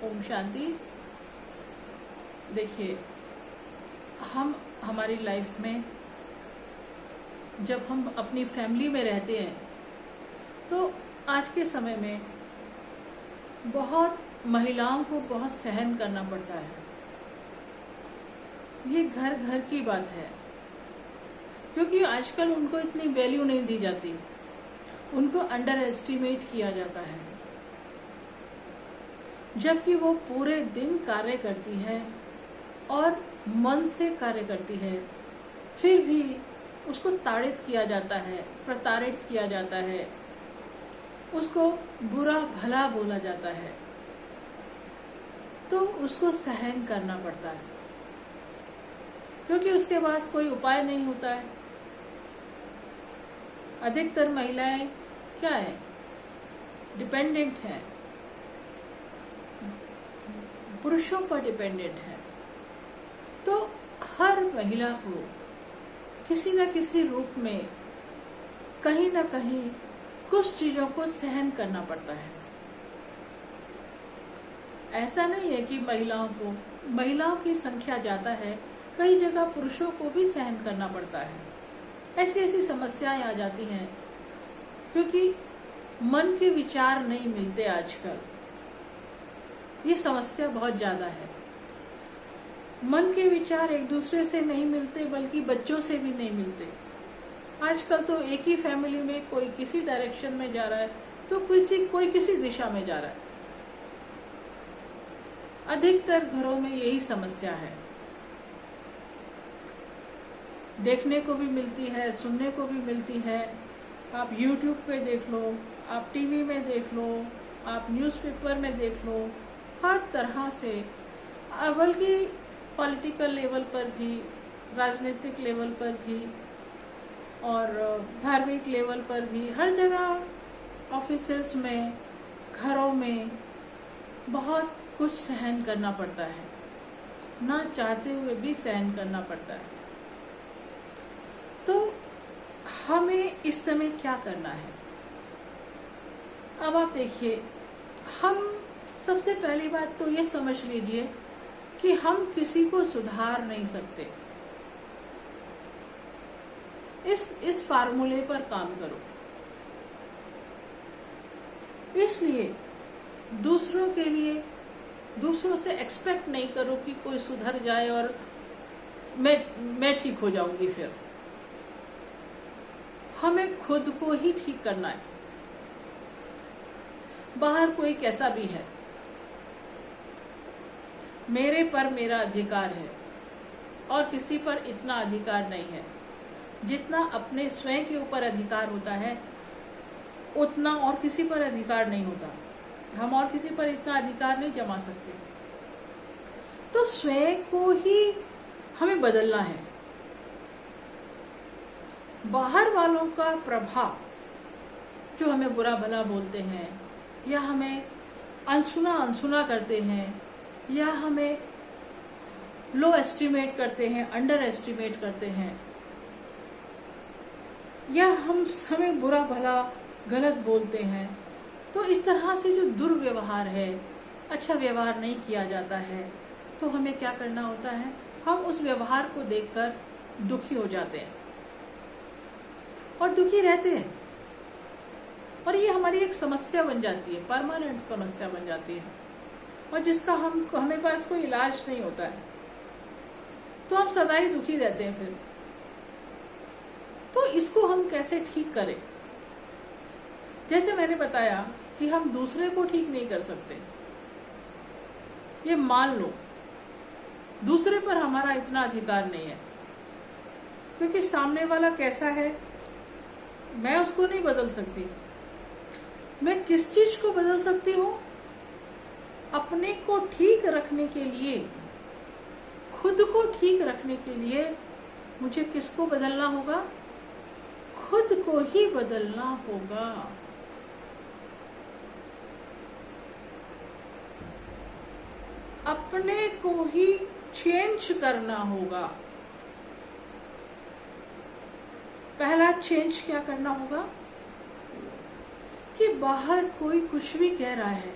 ओम शांति। देखिए, हम हमारी लाइफ में जब हम अपनी फैमिली में रहते हैं तो आज के समय में बहुत महिलाओं को बहुत सहन करना पड़ता है। ये घर घर की बात है, क्योंकि आजकल उनको इतनी वैल्यू नहीं दी जाती, उनको अंडर एस्टिमेट किया जाता है। जबकि वो पूरे दिन कार्य करती है और मन से कार्य करती है, फिर भी उसको ताड़ित किया जाता है, प्रताड़ित किया जाता है, उसको बुरा भला बोला जाता है, तो उसको सहन करना पड़ता है, क्योंकि उसके पास कोई उपाय नहीं होता है। अधिकतर महिलाएं क्या है, डिपेंडेंट हैं, पुरुषों पर डिपेंडेंट है। तो हर महिला को किसी न किसी रूप में कहीं न कहीं कुछ चीजों को सहन करना पड़ता है। ऐसा नहीं है कि महिलाओं की संख्या ज्यादा है, कई जगह पुरुषों को भी सहन करना पड़ता है। ऐसी ऐसी समस्याएं आ जाती हैं क्योंकि मन के विचार नहीं मिलते। आजकल ये समस्या बहुत ज्यादा है। मन के विचार एक दूसरे से नहीं मिलते, बल्कि बच्चों से भी नहीं मिलते। आजकल तो एक ही फैमिली में कोई किसी डायरेक्शन में जा रहा है तो कोई किसी दिशा में जा रहा है। अधिकतर घरों में यही समस्या है। देखने को भी मिलती है, सुनने को भी मिलती है। आप YouTube पे देख लो, आप टीवी में देख लो, आप न्यूज़पेपर में देख लो, हर तरह से, बल्कि पॉलिटिकल लेवल पर भी, राजनीतिक लेवल पर भी और धार्मिक लेवल पर भी, हर जगह, ऑफिसेस में, घरों में बहुत कुछ सहन करना पड़ता है, ना चाहते हुए भी सहन करना पड़ता है। तो हमें इस समय क्या करना है? अब आप देखिए, हम सबसे पहली बात तो ये समझ लीजिए कि हम किसी को सुधार नहीं सकते। इस फार्मूले पर काम करो। इसलिए दूसरों से एक्सपेक्ट नहीं करो कि कोई सुधर जाए और मैं ठीक हो जाऊंगी। फिर हमें खुद को ही ठीक करना है। बाहर कोई कैसा भी है, मेरे पर मेरा अधिकार है और किसी पर इतना अधिकार नहीं है। जितना अपने स्वयं के ऊपर अधिकार होता है, उतना और किसी पर अधिकार नहीं होता। हम और किसी पर इतना अधिकार नहीं जमा सकते। तो स्वयं को ही हमें बदलना है। बाहर वालों का प्रभाव, जो हमें बुरा भला बोलते हैं या हमें अनसुना करते हैं या हमें लो एस्टिमेट करते हैं, अंडर एस्टिमेट करते हैं, या हमें बुरा भला गलत बोलते हैं, तो इस तरह से जो दुर्व्यवहार है, अच्छा व्यवहार नहीं किया जाता है, तो हमें क्या करना होता है? हम उस व्यवहार को देखकर दुखी हो जाते हैं और दुखी रहते हैं, और ये हमारी एक समस्या बन जाती है, परमानेंट समस्या बन जाती है, और जिसका हमें पास कोई इलाज नहीं होता है। तो हम सदा ही दुखी रहते हैं। फिर तो इसको हम कैसे ठीक करें? जैसे मैंने बताया कि हम दूसरे को ठीक नहीं कर सकते। ये मान लो दूसरे पर हमारा इतना अधिकार नहीं है, क्योंकि सामने वाला कैसा है मैं उसको नहीं बदल सकती। मैं किस चीज को बदल सकती हूँ? अपने को ठीक रखने के लिए, खुद को ठीक रखने के लिए मुझे किसको बदलना होगा? खुद को ही बदलना होगा। अपने को ही चेंज करना होगा। पहला चेंज क्या करना होगा कि बाहर कोई कुछ भी कह रहा है,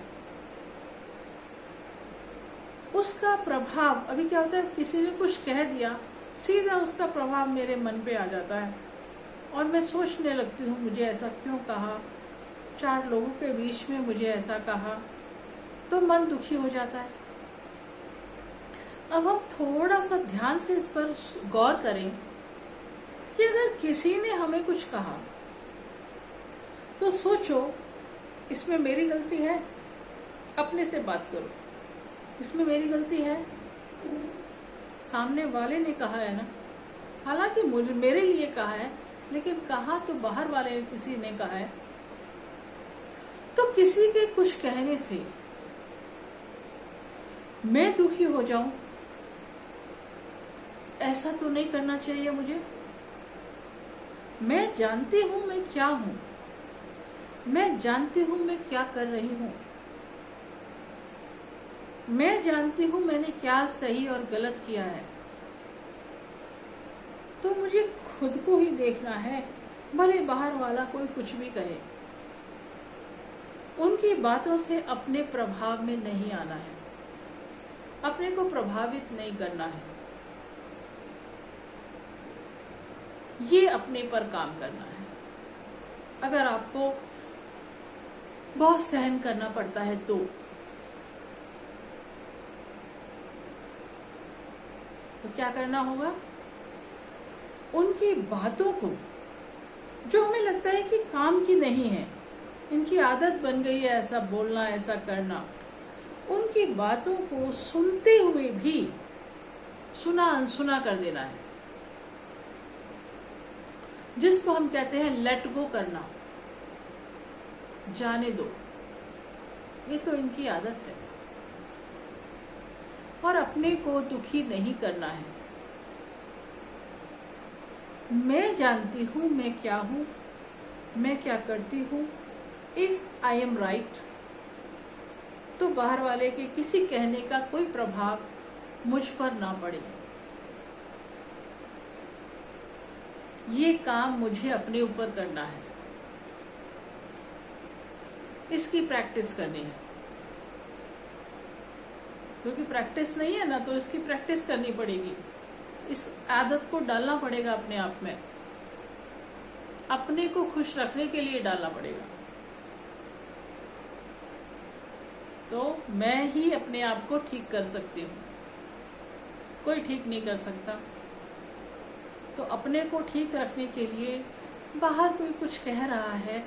उसका प्रभाव, अभी क्या होता है, किसी ने कुछ कह दिया, सीधा उसका प्रभाव मेरे मन पे आ जाता है और मैं सोचने लगती हूँ मुझे ऐसा क्यों कहा, 4 लोगों के बीच में मुझे ऐसा कहा, तो मन दुखी हो जाता है। अब हम थोड़ा सा ध्यान से इस पर गौर करें कि अगर किसी ने हमें कुछ कहा तो सोचो इसमें मेरी गलती है? अपने से बात करो, इसमें मेरी गलती है? सामने वाले ने कहा है ना, हालांकि मुझे मेरे लिए कहा है, लेकिन कहा तो बाहर वाले किसी ने कहा है। तो किसी के कुछ कहने से मैं दुखी हो जाऊं, ऐसा तो नहीं करना चाहिए मुझे। मैं जानती हूं मैं क्या हूं, मैं जानती हूं मैं क्या कर रही हूं, मैं जानती हूं मैंने क्या सही और गलत किया है। तो मुझे खुद को ही देखना है, भले बाहर वाला कोई कुछ भी कहे। उनकी बातों से अपने प्रभाव में नहीं आना है, अपने को प्रभावित नहीं करना है, ये अपने पर काम करना है। अगर आपको बहुत सहन करना पड़ता है तो क्या करना होगा? उनकी बातों को, जो हमें लगता है कि काम की नहीं है, इनकी आदत बन गई है ऐसा बोलना, ऐसा करना, उनकी बातों को सुनते हुए भी सुना अनसुना कर देना है, जिसको हम कहते हैं लेट गो करना, जाने दो। ये तो इनकी आदत है। और अपने को दुखी नहीं करना है। मैं जानती हूं मैं क्या हूं, मैं क्या करती हूं। इफ आई एम राइट, तो बाहर वाले के किसी कहने का कोई प्रभाव मुझ पर ना पड़े। ये काम मुझे अपने ऊपर करना है, इसकी प्रैक्टिस करनी है। क्योंकि प्रैक्टिस नहीं है ना, तो इसकी प्रैक्टिस करनी पड़ेगी। इस आदत को डालना पड़ेगा अपने आप में, अपने को खुश रखने के लिए डालना पड़ेगा। तो मैं ही अपने आप को ठीक कर सकती हूँ, कोई ठीक नहीं कर सकता। तो अपने को ठीक रखने के लिए बाहर कोई कुछ कह रहा है,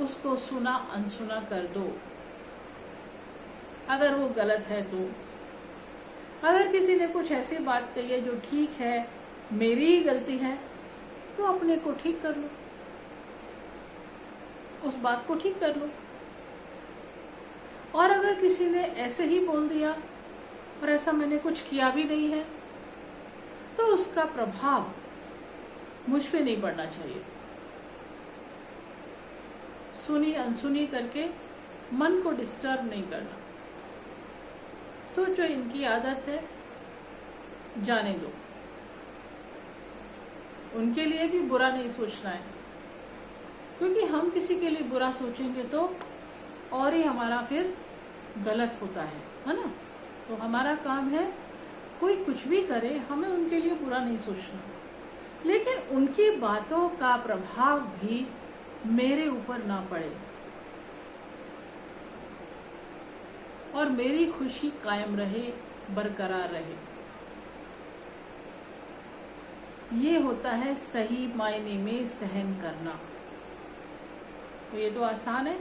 उसको सुना अनसुना कर दो, अगर वो गलत है तो। अगर किसी ने कुछ ऐसी बात कही है जो ठीक है, मेरी ही गलती है, तो अपने को ठीक कर लो, उस बात को ठीक कर लो। और अगर किसी ने ऐसे ही बोल दिया और ऐसा मैंने कुछ किया भी नहीं है, तो उसका प्रभाव मुझ पे नहीं पड़ना चाहिए। सुनी अनसुनी करके मन को डिस्टर्ब नहीं करना। सोचो इनकी आदत है, जाने दो। उनके लिए भी बुरा नहीं सोचना है, क्योंकि हम किसी के लिए बुरा सोचेंगे तो और ही हमारा फिर गलत होता है ना। तो हमारा काम है, कोई कुछ भी करे, हमें उनके लिए बुरा नहीं सोचना, लेकिन उनकी बातों का प्रभाव भी मेरे ऊपर ना पड़े और मेरी खुशी कायम रहे, बरकरार रहे। ये होता है सही मायने में सहन करना। तो ये तो आसान है,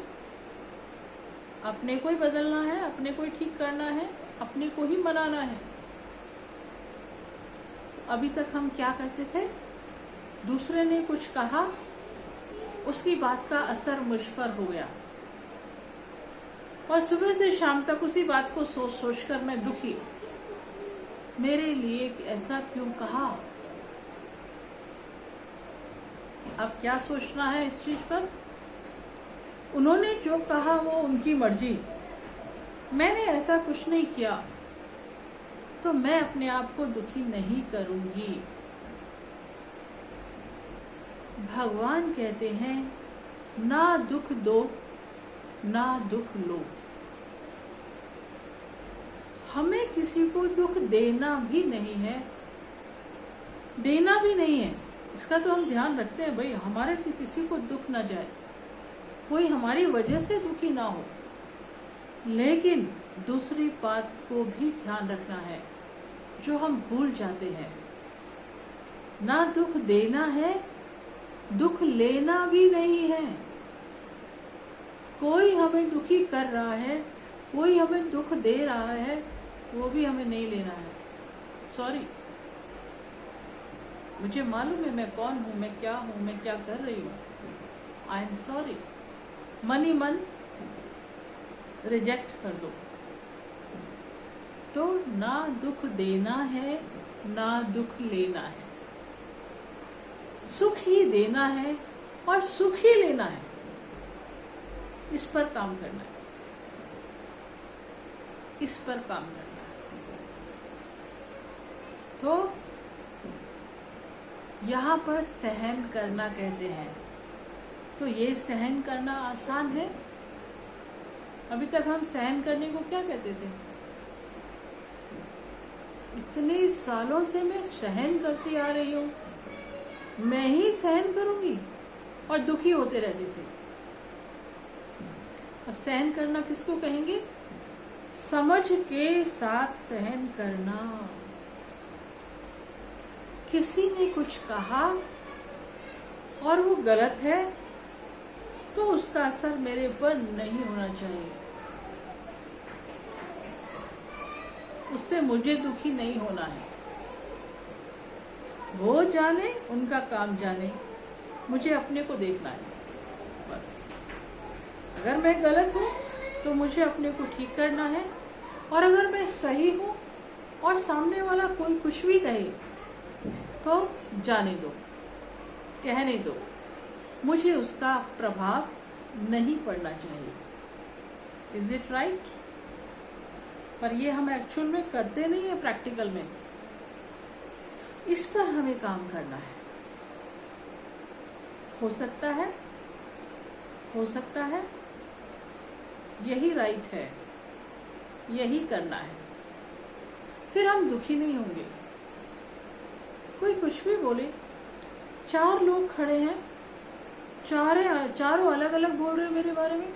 अपने को ही बदलना है, अपने को ही ठीक करना है, अपने को ही मनाना है। अभी तक हम क्या करते थे? दूसरे ने कुछ कहा, उसकी बात का असर मुझ पर हो गया और सुबह से शाम तक उसी बात को सोच सोच कर मैं दुखी, मेरे लिए ऐसा क्यों कहा। अब क्या सोचना है इस चीज पर? उन्होंने जो कहा वो उनकी मर्जी, मैंने ऐसा कुछ नहीं किया, तो मैं अपने आप को दुखी नहीं करूंगी। भगवान कहते हैं, ना दुख दो ना दुख लो। हमें किसी को दुख देना भी नहीं है, देना भी नहीं है। इसका तो हम ध्यान रखते हैं भाई, हमारे से किसी को दुख ना जाए, कोई हमारी वजह से दुखी ना हो। लेकिन दूसरी बात को भी ध्यान रखना है जो हम भूल जाते हैं, ना दुख देना है, दुख लेना भी नहीं है। कोई हमें दुखी कर रहा है, कोई हमें दुख दे रहा है, वो भी हमें नहीं लेना है। सॉरी, मुझे मालूम है मैं कौन हूँ, मैं क्या हूँ, मैं क्या कर रही हूँ। I am sorry. मन ही मन रिजेक्ट कर दो। तो ना दुख देना है, ना दुख लेना है। सुख ही देना है और सुख ही लेना है। इस पर काम करना है, इस पर काम करना है। तो यहाँ पर सहन करना कहते हैं। तो ये सहन करना आसान है? अभी तक हम सहन करने को क्या कहते थे? इतने सालों से मैं सहन करती आ रही हूँ, मैं ही सहन करूंगी, और दुखी होते रहते थे। अब सहन करना किसको कहेंगे? समझ के साथ सहन करना। किसी ने कुछ कहा और वो गलत है, तो उसका असर मेरे पर नहीं होना चाहिए, उससे मुझे दुखी नहीं होना है। वो जाने, उनका काम जाने, मुझे अपने को देखना है बस। अगर मैं गलत हूँ तो मुझे अपने को ठीक करना है, और अगर मैं सही हूँ और सामने वाला कोई कुछ भी कहे तो जाने दो, कहने दो, मुझे उसका प्रभाव नहीं पड़ना चाहिए। Is it right? पर ये हम एक्चुअल में करते नहीं है, प्रैक्टिकल में। इस पर हमें काम करना है। हो सकता है यही राइट है, यही करना है, फिर हम दुखी नहीं होंगे। कोई कुछ भी बोले, 4 लोग खड़े हैं, चारों अलग अलग बोल रहे हैं मेरे बारे में,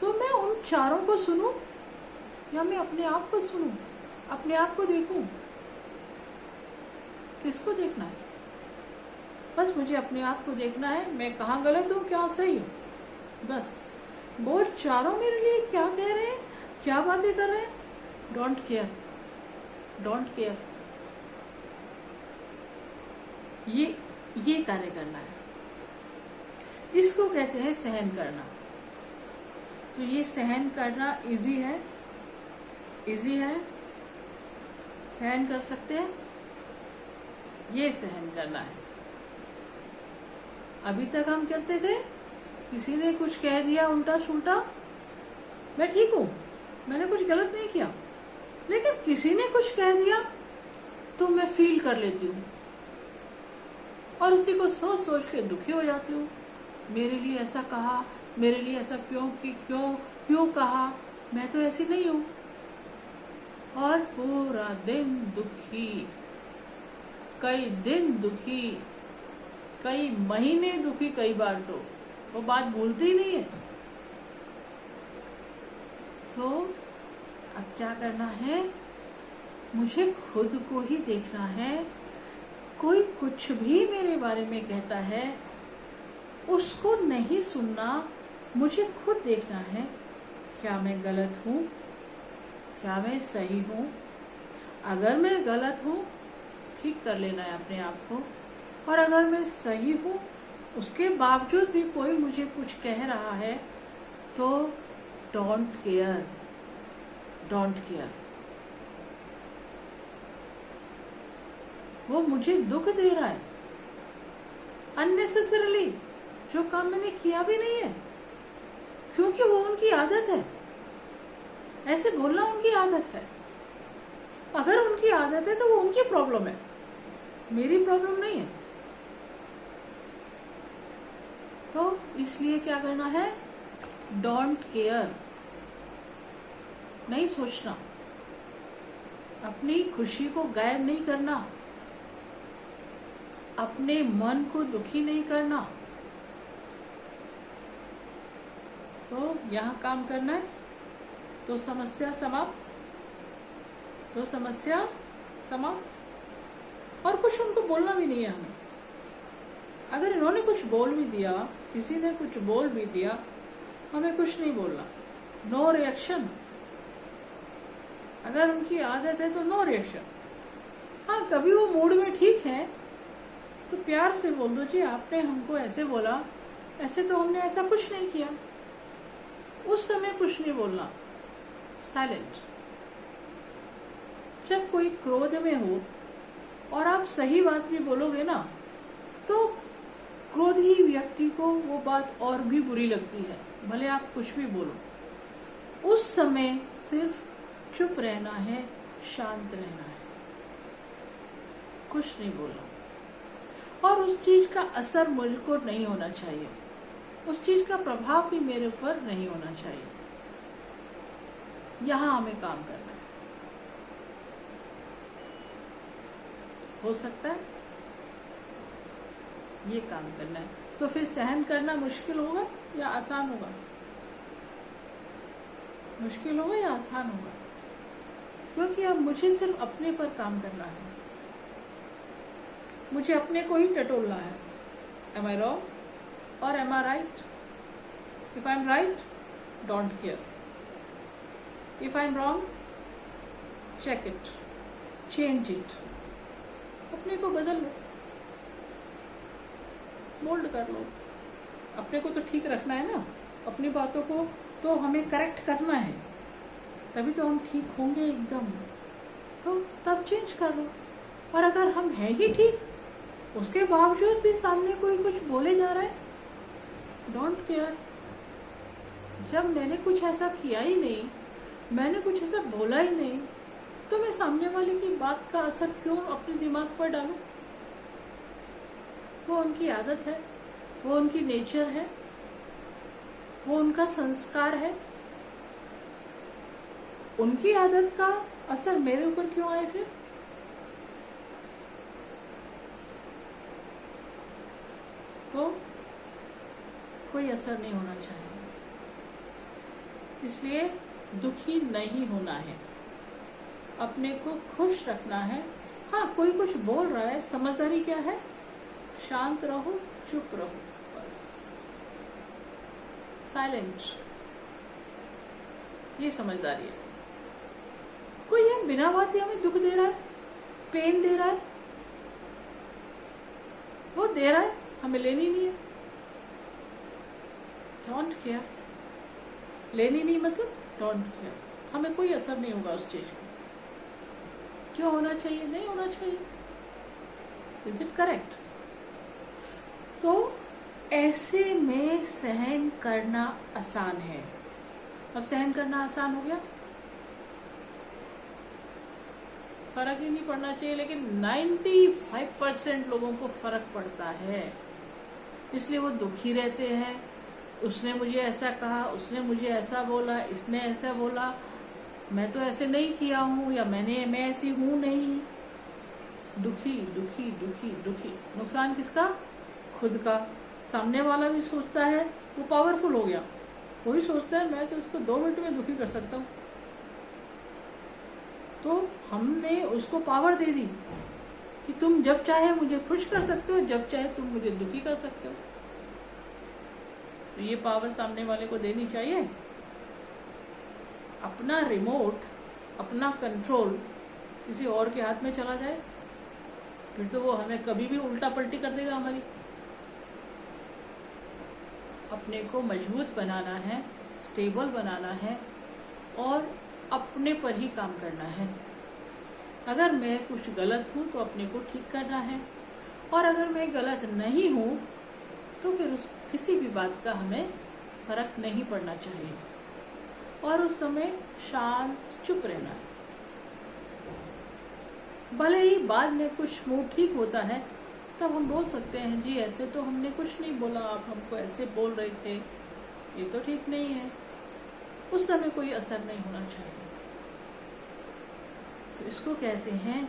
तो मैं उन चारों को सुनूं या मैं अपने आप को सुनूं, अपने आप को देखूं? किसको देखना है? बस मुझे अपने आप को देखना है, मैं कहाँ गलत हूँ, क्या सही हूँ, बस। वो चारों मेरे लिए क्या कह रहे हैं, क्या बातें कर रहे हैं, डोंट केयर, डोंट केयर। ये कार्य करना है। इसको कहते हैं सहन करना। तो ये सहन करना इजी है, इजी है, सहन कर सकते हैं, ये सहन करना है। अभी तक हम कहते थे, किसी ने कुछ कह दिया उल्टा सुल्टा, मैं ठीक हूँ, मैंने कुछ गलत नहीं किया, लेकिन किसी ने कुछ कह दिया तो मैं फील कर लेती हूँ और उसी को सोच सोच के दुखी हो जाती हूँ। मेरे लिए ऐसा कहा, मेरे लिए ऐसा क्यों कहा, मैं तो ऐसी नहीं हूँ। और पूरा दिन दुखी, कई दिन दुखी, कई महीने दुखी, कई बार तो वो बात भूलती ही नहीं है। तो अब क्या करना है? मुझे खुद को ही देखना है। कोई कुछ भी मेरे बारे में कहता है, उसको नहीं सुनना, मुझे खुद देखना है, क्या मैं गलत हूँ, क्या मैं सही हूँ। अगर मैं गलत हूँ, ठीक कर लेना है अपने आप को, और अगर मैं सही हूँ, उसके बावजूद भी कोई मुझे कुछ कह रहा है, तो डोंट केयर, डोंट केयर। वो मुझे दुख दे रहा है अननेसेसरीली, जो काम मैंने किया भी नहीं है, क्योंकि वो उनकी आदत है, ऐसे बोलना उनकी आदत है। अगर उनकी आदत है तो वो उनकी प्रॉब्लम है, मेरी प्रॉब्लम नहीं है। तो इसलिए क्या करना है? Don't care. नहीं सोचना, अपनी खुशी को गायब नहीं करना, अपने मन को दुखी नहीं करना। तो यहाँ काम करना है तो समस्या समाप्त, तो समस्या समाप्त। और कुछ उनको बोलना भी नहीं है हमें। अगर इन्होंने कुछ बोल भी दिया, किसी ने कुछ बोल भी दिया, हमें कुछ नहीं बोलना, नो रिएक्शन। अगर उनकी आदत है तो नो रिएक्शन। हाँ, कभी वो मूड में ठीक है तो प्यार से बोल दो, जी आपने हमको ऐसे बोला, ऐसे तो हमने ऐसा कुछ नहीं किया। उस समय कुछ नहीं बोलना, साइलेंट। जब कोई क्रोध में हो और आप सही बात भी बोलोगे ना, तो क्रोधी व्यक्ति को वो बात और भी बुरी लगती है, भले आप कुछ भी बोलो। उस समय सिर्फ चुप रहना है, शांत रहना है, कुछ नहीं बोलना। और उस चीज का असर मुझ को नहीं होना चाहिए, उस चीज का प्रभाव भी मेरे ऊपर नहीं होना चाहिए। यहां हमें काम करना है। हो सकता है ये काम करना है, तो फिर सहन करना मुश्किल होगा या आसान होगा? मुश्किल होगा या आसान होगा? क्योंकि अब मुझे सिर्फ अपने पर काम करना है, मुझे अपने को ही टटोलना है। Am I wrong or am I right? If I'm right, don't care. If I'm wrong, check it, change it. अपने को बदल लो, मोल्ड कर लो। अपने को तो ठीक रखना है ना, अपनी बातों को तो हमें करेक्ट करना है, तभी तो हम ठीक होंगे एकदम। तो तब चेंज कर लो। और अगर हम हैं ही ठीक, उसके बावजूद भी सामने कोई कुछ बोले जा रहा है, डोंट केयर। जब मैंने कुछ ऐसा किया ही नहीं, मैंने कुछ ऐसा बोला ही नहीं, तो मैं सामने वाले की बात का असर क्यों अपने दिमाग पर डालूं? वो उनकी आदत है, वो उनकी नेचर है, वो उनका संस्कार है। उनकी आदत का असर मेरे ऊपर क्यों आए फिर? तो कोई असर नहीं होना चाहिए। इसलिए दुखी नहीं होना है, अपने को खुश रखना है। हाँ, कोई कुछ बोल रहा है, समझदारी क्या है? शांत रहो, चुप रहो, बस साइलेंट। ये समझदारी है। कोई है बिना बात ही हमें दुख दे रहा है, पेन दे रहा है, वो दे रहा है, हमें लेनी नहीं है। Don't care. लेनी नहीं मतलब डोंट केयर। हमें कोई असर नहीं होगा उस चीज का। क्यों होना चाहिए? नहीं होना चाहिए। Is it correct? तो ऐसे में सहन करना आसान है। अब सहन करना आसान हो गया, फर्क ही नहीं पड़ना चाहिए, लेकिन 95% लोगों को फर्क पड़ता है। इसलिए वो दुखी रहते हैं। उसने मुझे ऐसा कहा, उसने मुझे ऐसा बोला, इसने ऐसा बोला, मैं तो ऐसे नहीं किया हूं, या मैं ऐसी हूं नहीं। दुखी दुखी दुखी दुखी। नुकसान किसका? खुद का। सामने वाला भी सोचता है वो पावरफुल हो गया, वो भी सोचता है मैं तो उसको 2 मिनट में दुखी कर सकता हूँ। तो हमने उसको पावर दे दी कि तुम जब चाहे मुझे खुश कर सकते हो, जब चाहे तुम मुझे दुखी कर सकते हो। तो ये पावर सामने वाले को देनी चाहिए। अपना रिमोट, अपना कंट्रोल किसी और के हाथ में चला जाए, फिर तो वो हमें कभी भी उल्टा पलटी कर देगा हमारी। अपने को मजबूत बनाना है, स्टेबल बनाना है और अपने पर ही काम करना है। अगर मैं कुछ गलत हूँ तो अपने को ठीक करना है, और अगर मैं गलत नहीं हूँ तो फिर उस किसी भी बात का हमें फर्क नहीं पड़ना चाहिए, और उस समय शांत चुप रहना है। भले ही बाद में कुछ मूड ठीक होता है तब हम बोल सकते हैं जी ऐसे तो हमने कुछ नहीं बोला, आप हमको ऐसे बोल रहे थे, ये तो ठीक नहीं है। उस समय कोई असर नहीं होना चाहिए। तो इसको कहते हैं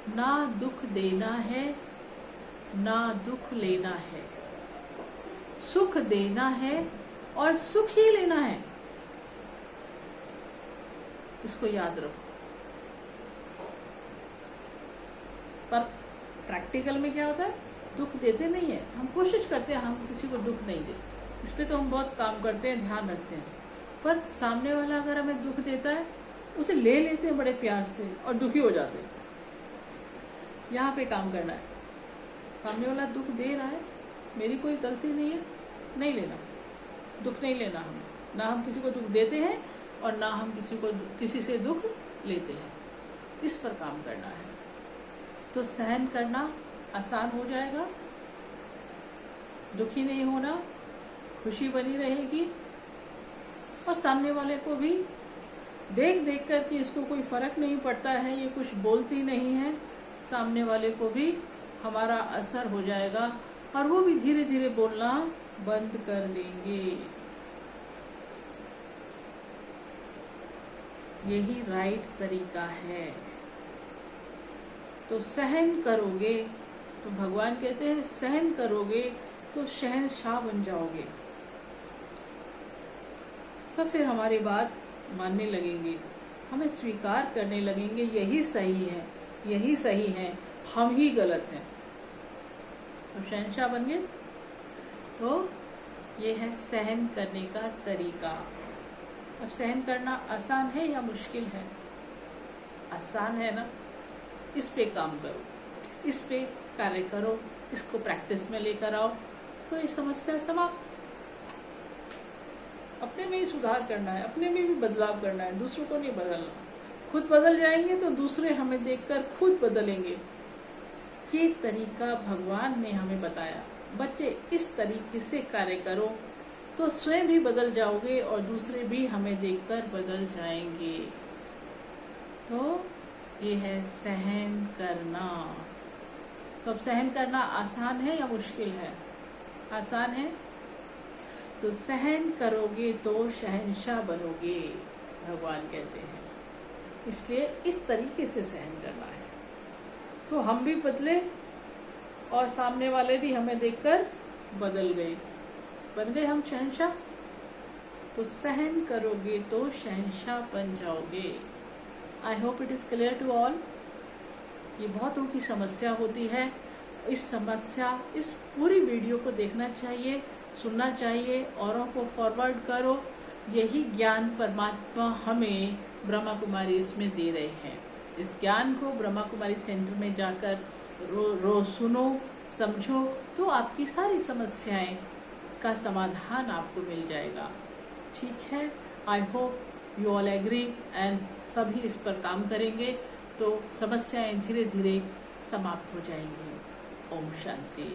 ना दुख देना है ना दुख लेना है, सुख देना है और सुख ही लेना है। इसको याद रखो। पर प्रैक्टिकल में क्या होता है, दुख देते नहीं है, हम कोशिश करते हैं हम किसी को दुख नहीं दे, इस पे तो हम बहुत काम करते हैं, ध्यान रखते हैं। पर सामने वाला अगर हमें दुख देता है, उसे ले लेते हैं बड़े प्यार से और दुखी हो जाते हैं। यहाँ पे काम करना है। सामने वाला दुख दे रहा है, मेरी कोई गलती नहीं है, नहीं लेना, दुख नहीं लेना हमें। ना हम किसी को दुख देते हैं और ना हम किसी से दुख लेते हैं। इस पर काम करना है तो सहन करना आसान हो जाएगा, दुखी नहीं होना, खुशी बनी रहेगी। और सामने वाले को भी देख देख कर कि इसको कोई फर्क नहीं पड़ता है, ये कुछ बोलती नहीं है, सामने वाले को भी हमारा असर हो जाएगा और वो भी धीरे धीरे बोलना बंद कर देंगे। यही राइट तरीका है। तो सहन करोगे तो भगवान कहते हैं सहन करोगे तो शहंशाह बन जाओगे। सब फिर हमारी बात मानने लगेंगे, हमें स्वीकार करने लगेंगे, यही सही है, यही सही है, हम ही गलत हैं। तो शहंशाह बन गए। तो ये है सहन करने का तरीका। अब सहन करना आसान है या मुश्किल है? आसान है ना। इस पे काम करो, इस पे कार्य करो, इसको प्रैक्टिस में लेकर आओ तो ये समस्या समाप्त। अपने में ही सुधार करना है, अपने में भी बदलाव करना है, दूसरों को नहीं बदलना। खुद बदल जाएंगे तो दूसरे हमें देखकर खुद बदलेंगे। ये तरीका भगवान ने हमें बताया। बच्चे इस तरीके से कार्य करो तो स्वयं भी बदल जाओगे और दूसरे भी हमें देखकर बदल जाएंगे। तो ये है सहन करना। तो अब सहन करना आसान है या मुश्किल है? आसान है। तो सहन करोगे तो शहंशाह बनोगे, भगवान कहते हैं। इसलिए इस तरीके से सहन करना है तो हम भी बदले और सामने वाले भी हमें देखकर बदल गए, बन गए हम शहंशाह। तो सहन करोगे तो शहंशाह बन जाओगे। I hope it is clear to all. ये बहुतों की समस्या होती है। इस समस्या, इस पूरी वीडियो को देखना चाहिए, सुनना चाहिए, औरों को फॉरवर्ड करो। यही ज्ञान परमात्मा हमें ब्रह्मा कुमारी इसमें दे रहे हैं। इस ज्ञान को ब्रह्मा कुमारी सेंटर में जाकर रोज सुनो, समझो, तो आपकी सारी समस्याएं का समाधान आपको मिल जाएगा। ठीक है, I hope you all agree and सभी इस पर काम करेंगे तो समस्याएं धीरे धीरे समाप्त हो जाएंगी। ओम शांति।